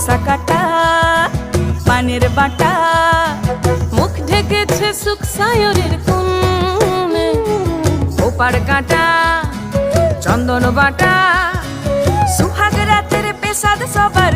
কষা কাটা পানের বাটা, মুখ ঢেকেছে সুখ সায়রের কোণে, ওপার কাটা চন্দন বাটা, সুহাগ রাতের পেশাদ সবার